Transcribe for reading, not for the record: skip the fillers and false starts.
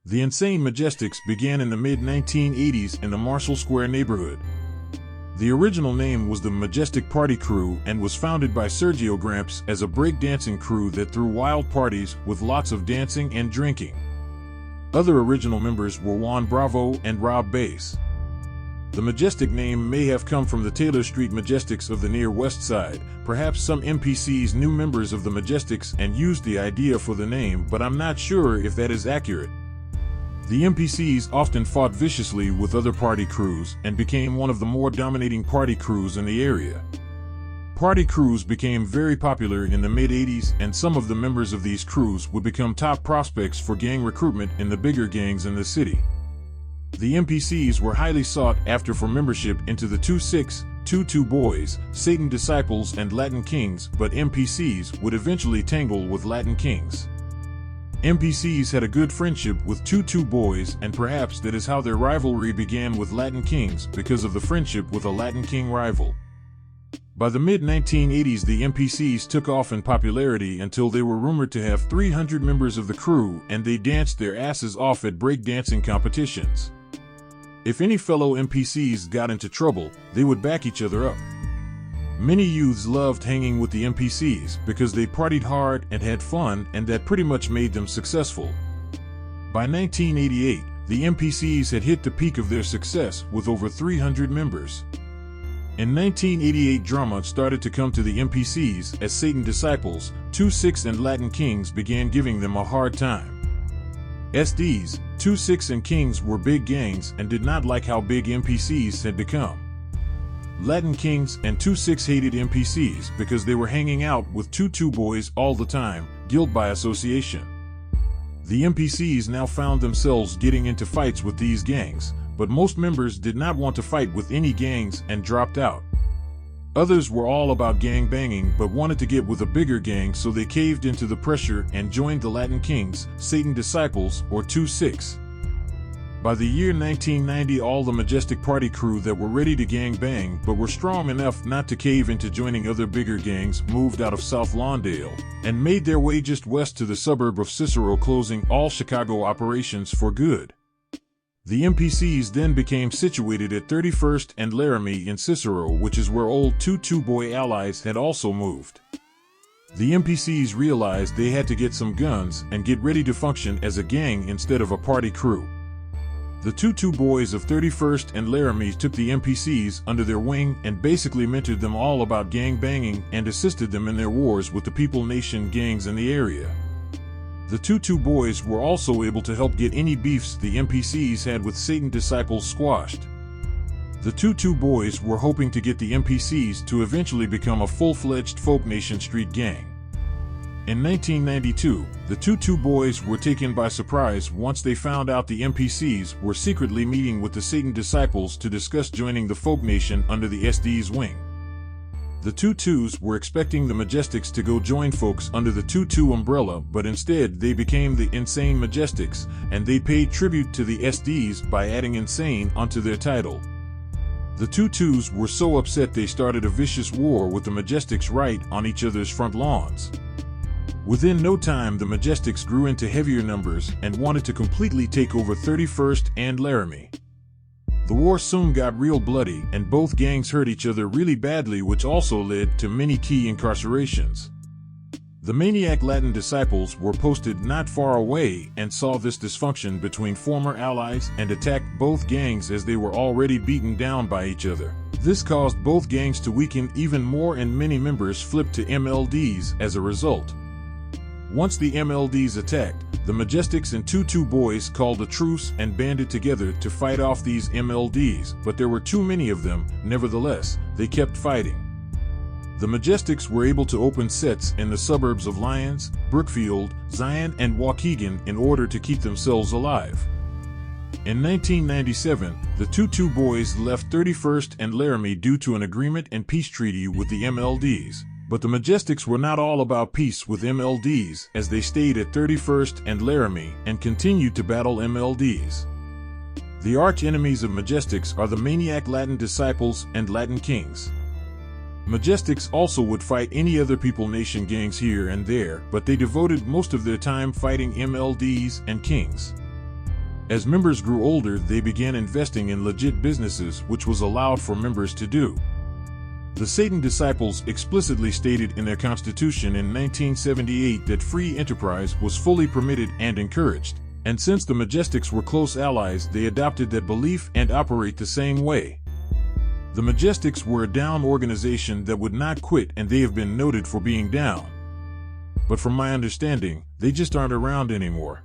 The insane Majestics began in the mid-1980s in the Marshall Square neighborhood. The original name was the Majestic Party Crew and was founded by Sergio Gramps as a break-dancing crew that threw wild parties with lots of dancing and drinking. Other original members were Juan Bravo and Rob Bass. The Majestic name may have come from the Taylor Street Majestics of the near West Side. Perhaps some NPCs knew members of the Majestics and used the idea for the name, but I'm not sure if that is accurate. The NPCs often fought viciously with other party crews and became one of the more dominating party crews in the area. Party crews became very popular in the mid-80s, and some of the members of these crews would become top prospects for gang recruitment in the bigger gangs in the city. The NPCs were highly sought after for membership into the 2-6, 2-2 Boys, Satan Disciples, and Latin Kings, but NPCs would eventually tangle with Latin Kings. NPCs had a good friendship with 2-2 Boys, and perhaps that is how their rivalry began with Latin Kings, because of the friendship with a Latin King rival. By the mid-1980s, the NPCs took off in popularity until they were rumored to have 300 members of the crew, and they danced their asses off at breakdancing competitions. If any fellow NPCs got into trouble, they would back each other up. Many youths loved hanging with the NPCs because they partied hard and had fun, and that pretty much made them successful. By 1988, the NPCs had hit the peak of their success with over 300 members. In 1988, drama started to come to the NPCs as Satan Disciples, 2-6 and Latin Kings began giving them a hard time. SDs, 2-6 and Kings were big gangs and did not like how big NPCs had become. Latin Kings and 2-6 hated NPCs because they were hanging out with 2-2 Boys all the time, guilt by association. The NPCs now found themselves getting into fights with these gangs, but most members did not want to fight with any gangs and dropped out. Others were all about gang banging but wanted to get with a bigger gang, so they caved into the pressure and joined the Latin Kings, Satan Disciples, or 2-6. By the year 1990, all the Majestic Party crew that were ready to gang bang but were strong enough not to cave into joining other bigger gangs moved out of South Lawndale and made their way just west to the suburb of Cicero, closing all Chicago operations for good. The NPCs then became situated at 31st and Laramie in Cicero, which is where old 2-2 Boy allies had also moved. The NPCs realized they had to get some guns and get ready to function as a gang instead of a party crew. The 2-2 Boys of 31st and Laramie took the NPCs under their wing and basically mentored them all about gang banging and assisted them in their wars with the People Nation gangs in the area. The 2-2 Boys were also able to help get any beefs the NPCs had with Satan Disciples squashed. The 2-2 Boys were hoping to get the NPCs to eventually become a full-fledged Folk Nation street gang. In 1992, the 2-2 Boys were taken by surprise once they found out the NPCs were secretly meeting with the Satan Disciples to discuss joining the Folk Nation under the SD's wing. The 2-2s were expecting the Majestics to go join folks under the 2-2 umbrella, but instead they became the Insane Majestics, and they paid tribute to the SDs by adding Insane onto their title. The 2-2s were so upset they started a vicious war with the Majestics right on each other's front lawns. Within no time, the Majestics grew into heavier numbers and wanted to completely take over 31st and Laramie. The war soon got real bloody, and both gangs hurt each other really badly, which also led to many key incarcerations. The maniac Latin Disciples were posted not far away and saw this dysfunction between former allies and attacked both gangs as they were already beaten down by each other. This caused both gangs to weaken even more, and many members flipped to MLDs as a result. Once the MLDs attacked, the Majestics and 2-2 Boys called a truce and banded together to fight off these MLDs, but there were too many of them. Nevertheless, they kept fighting. The Majestics were able to open sets in the suburbs of Lyons, Brookfield, Zion, and Waukegan in order to keep themselves alive. In 1997, the 2-2 Boys left 31st and Laramie due to an agreement and peace treaty with the MLDs. But the Majestics were not all about peace with MLDs, as they stayed at 31st and Laramie and continued to battle MLDs. The arch enemies of Majestics are the maniac Latin Disciples and Latin Kings. Majestics also would fight any other People Nation gangs here and there, but they devoted most of their time fighting MLDs and Kings. As members grew older, they began investing in legit businesses, which was allowed for members to do. The Satan Disciples explicitly stated in their constitution in 1978 that free enterprise was fully permitted and encouraged. And since the Majestics were close allies, they adopted that belief and operate the same way. The Majestics were a down organization that would not quit, and they have been noted for being down. But from my understanding, they just aren't around anymore.